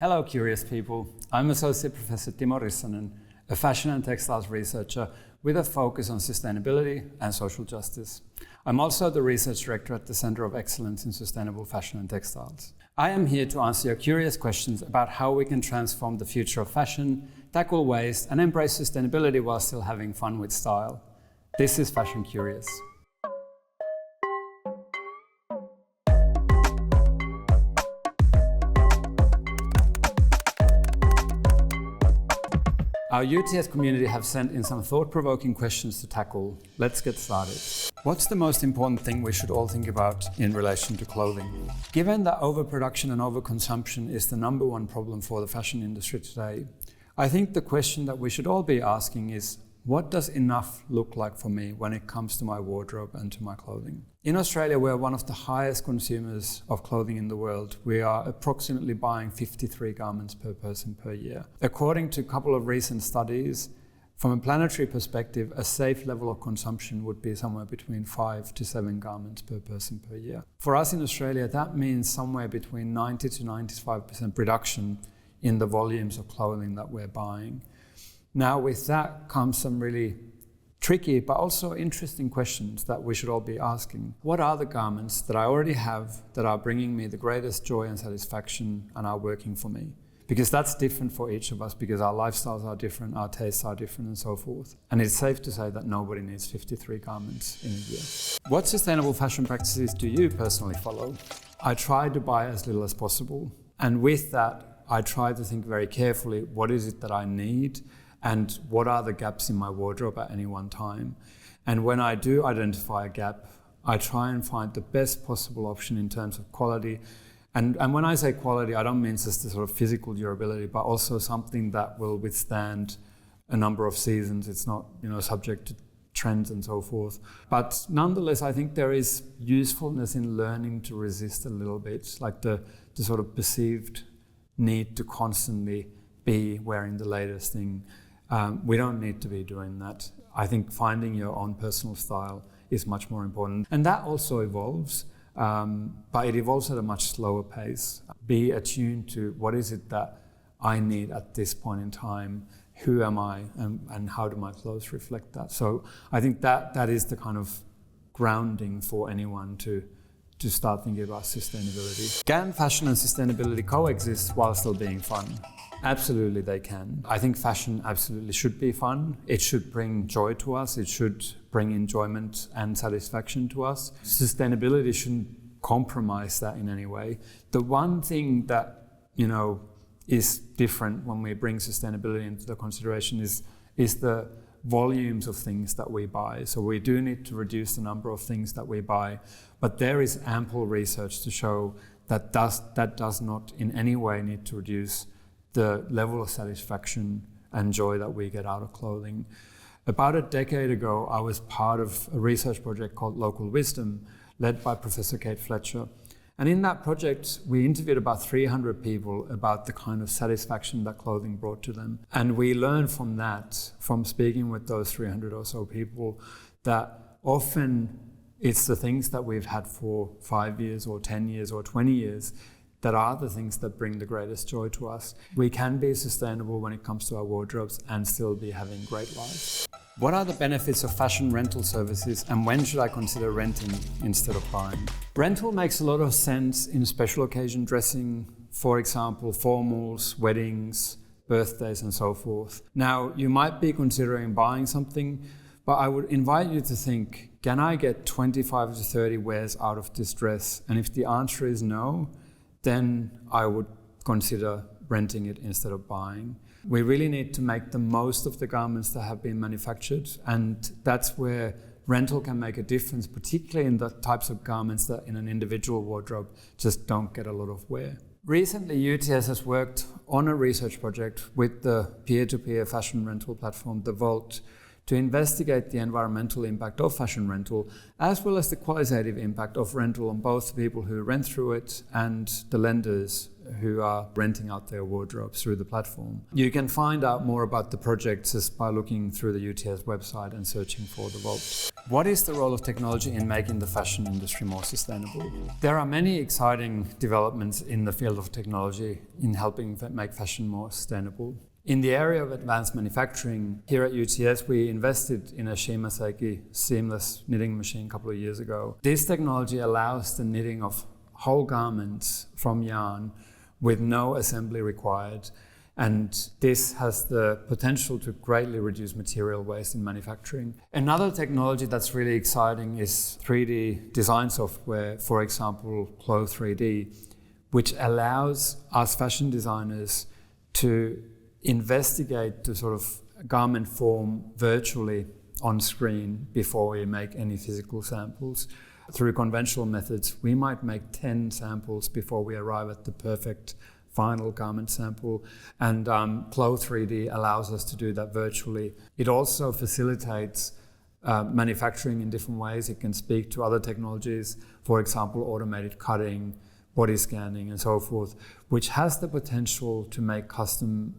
Hello, curious people. I'm Associate Professor Timo Rissanen, a fashion and textiles researcher with a focus on sustainability and social justice. I'm also the research director at the Center of Excellence in Sustainable Fashion and Textiles. I am here to answer your curious questions about how we can transform the future of fashion, tackle waste, and embrace sustainability while still having fun with style. This is Fashion Curious. Our UTS community have sent in some thought-provoking questions to tackle. Let's get started. What's the most important thing we should all think about in relation to clothing? Given that overproduction and overconsumption is the number one problem for the fashion industry today, I think the question that we should all be asking is, what does enough look like for me when it comes to my wardrobe and to my clothing? In Australia, we are one of the highest consumers of clothing in the world. We are approximately buying 53 garments per person per year. According to a couple of recent studies, from a planetary perspective, a safe level of consumption would be somewhere between 5 to 7 garments per person per year. For us in Australia, that means somewhere between 90 to 95% reduction in the volumes of clothing that we're buying. Now, with that comes some really tricky but also interesting questions that we should all be asking. What are the garments that I already have that are bringing me the greatest joy and satisfaction and are working for me? Because that's different for each of us, because our lifestyles are different, our tastes are different, and so forth. And it's safe to say that nobody needs 53 garments in a year. What sustainable fashion practices do you personally follow? I try to buy as little as possible. And with that, I try to think very carefully, what is it that I need? And what are the gaps in my wardrobe at any one time? And when I do identify a gap, I try and find the best possible option in terms of quality. And when I say quality, I don't mean just the sort of physical durability, but also something that will withstand a number of seasons. It's not, subject to trends and so forth. But nonetheless, I think there is usefulness in learning to resist a little bit, like the sort of perceived need to constantly be wearing the latest thing. We don't need to be doing that. I think finding your own personal style is much more important. And that also evolves, but it evolves at a much slower pace. Be attuned to what is it that I need at this point in time, who am I, and how do my clothes reflect that? So I think that is the kind of grounding for anyone to start thinking about sustainability. Can fashion and sustainability coexist while still being fun? Absolutely they can. I think fashion absolutely should be fun. It should bring joy to us. It should bring enjoyment and satisfaction to us. Sustainability shouldn't compromise that in any way. The one thing that, is different when we bring sustainability into the consideration is the volumes of things that we buy. So we do need to reduce the number of things that we buy, but there is ample research to show that does not in any way need to reduce the level of satisfaction and joy that we get out of clothing. About a decade ago, I was part of a research project called Local Wisdom, led by Professor Kate Fletcher. And in that project, we interviewed about 300 people about the kind of satisfaction that clothing brought to them. And we learned from that, from speaking with those 300 or so people, that often it's the things that we've had for 5 years or 10 years or 20 years that are the things that bring the greatest joy to us. We can be sustainable when it comes to our wardrobes and still be having great lives. What are the benefits of fashion rental services, and when should I consider renting instead of buying? Rental makes a lot of sense in special occasion dressing, for example, formals, weddings, birthdays, and so forth. Now, you might be considering buying something, but I would invite you to think, can I get 25 to 30 wears out of this dress? And if the answer is no, then I would consider renting it instead of buying. We really need to make the most of the garments that have been manufactured, and that's where rental can make a difference, particularly in the types of garments that in an individual wardrobe just don't get a lot of wear. Recently, UTS has worked on a research project with the peer-to-peer fashion rental platform, The Vault, to investigate the environmental impact of fashion rental, as well as the qualitative impact of rental on both the people who rent through it and the lenders who are renting out their wardrobes through the platform. You can find out more about the project just by looking through the UTS website and searching for the Vault. What is the role of technology in making the fashion industry more sustainable? There are many exciting developments in the field of technology in helping make fashion more sustainable. In the area of advanced manufacturing, here at UTS, we invested in a Shimaseki seamless knitting machine a couple of years ago. This technology allows the knitting of whole garments from yarn with no assembly required. And this has the potential to greatly reduce material waste in manufacturing. Another technology that's really exciting is 3D design software, for example, Clo3D, which allows us fashion designers to investigate the sort of garment form virtually on screen before we make any physical samples. Through conventional methods, we might make 10 samples before we arrive at the perfect final garment sample, and Clo3D allows us to do that virtually. It also facilitates manufacturing in different ways. It can speak to other technologies, for example, automated cutting, body scanning, and so forth, which has the potential to make custom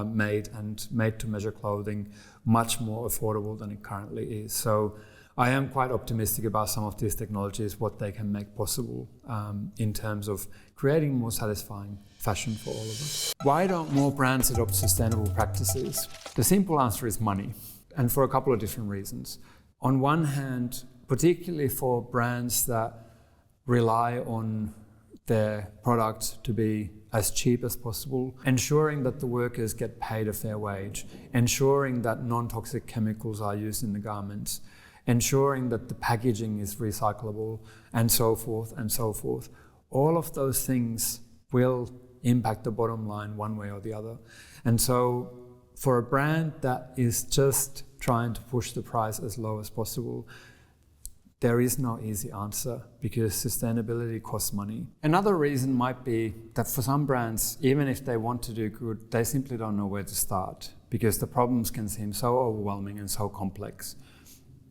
made and made-to-measure clothing much more affordable than it currently is. So I am quite optimistic about some of these technologies, what they can make possible in terms of creating more satisfying fashion for all of us. Why don't more brands adopt sustainable practices? The simple answer is money, and for a couple of different reasons. On one hand, particularly for brands that rely on their product to be as cheap as possible, ensuring that the workers get paid a fair wage, ensuring that non-toxic chemicals are used in the garments, ensuring that the packaging is recyclable, and so forth and so forth. All of those things will impact the bottom line one way or the other. And so for a brand that is just trying to push the price as low as possible, there is no easy answer because sustainability costs money. Another reason might be that for some brands, even if they want to do good, they simply don't know where to start because the problems can seem so overwhelming and so complex.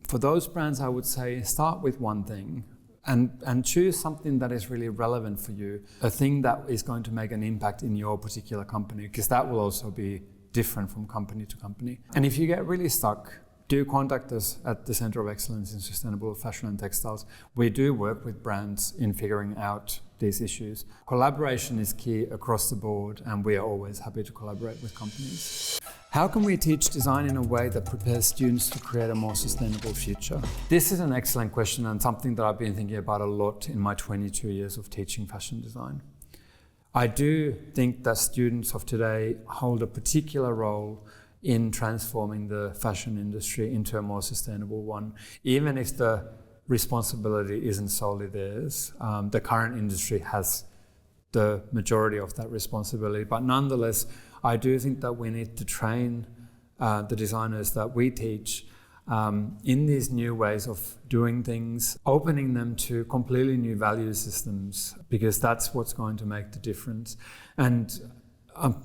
For those brands, I would say start with one thing and choose something that is really relevant for you, a thing that is going to make an impact in your particular company, because that will also be different from company to company. And if you get really stuck, do contact us at the Centre of Excellence in Sustainable Fashion and Textiles. We do work with brands in figuring out these issues. Collaboration is key across the board, and we are always happy to collaborate with companies. How can we teach design in a way that prepares students to create a more sustainable future? This is an excellent question and something that I've been thinking about a lot in my 22 years of teaching fashion design. I do think that students of today hold a particular role in transforming the fashion industry into a more sustainable one, even if the responsibility isn't solely theirs. The current industry has the majority of that responsibility, but nonetheless, I do think that we need to train the designers that we teach in these new ways of doing things, opening them to completely new value systems, because that's what's going to make the difference. And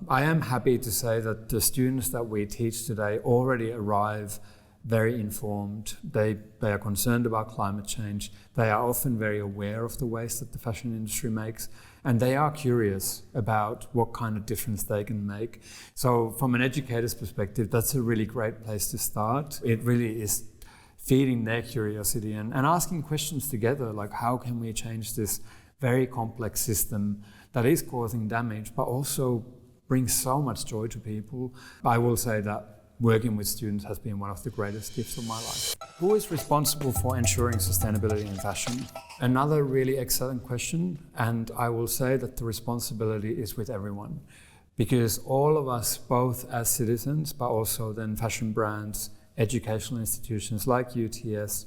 I am happy to say that the students that we teach today already arrive very informed. They are concerned about climate change. They are often very aware of the waste that the fashion industry makes, and they are curious about what kind of difference they can make. So from an educator's perspective, that's a really great place to start. It really is feeding their curiosity and asking questions together, like how can we change this very complex system that is causing damage, but also brings so much joy to people. I will say that working with students has been one of the greatest gifts of my life. Who is responsible for ensuring sustainability in fashion? Another really excellent question, and I will say that the responsibility is with everyone, because all of us, both as citizens, but also then fashion brands, educational institutions like UTS,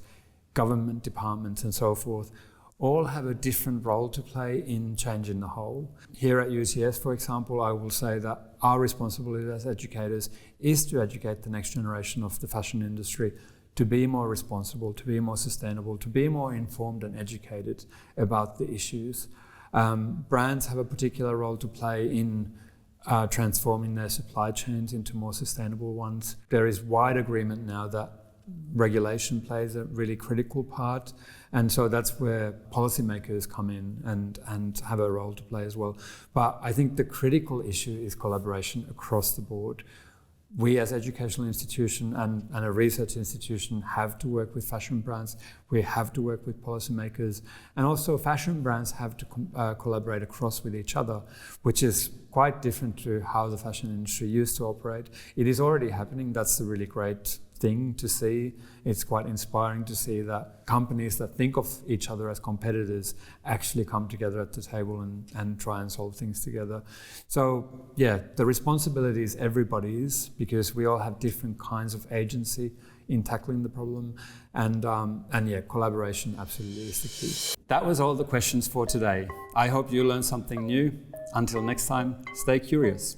government departments and so forth, all have a different role to play in changing the whole. Here at UTS, for example, I will say that our responsibility as educators is to educate the next generation of the fashion industry to be more responsible, to be more sustainable, to be more informed and educated about the issues. Brands have a particular role to play in transforming their supply chains into more sustainable ones. There is wide agreement now that regulation plays a really critical part. And so that's where policymakers come in and have a role to play as well. But I think the critical issue is collaboration across the board. We as educational institution and a research institution have to work with fashion brands. We have to work with policymakers, and also fashion brands have to collaborate across with each other, which is quite different to how the fashion industry used to operate. It is already happening. That's the really great thing to see. It's quite inspiring to see that companies that think of each other as competitors actually come together at the table and try and solve things together. So yeah, the responsibility is everybody's, because we all have different kinds of agency in tackling the problem, and yeah, collaboration absolutely is the key. That was all the questions for today. I hope you learned something new. Until next time, stay curious.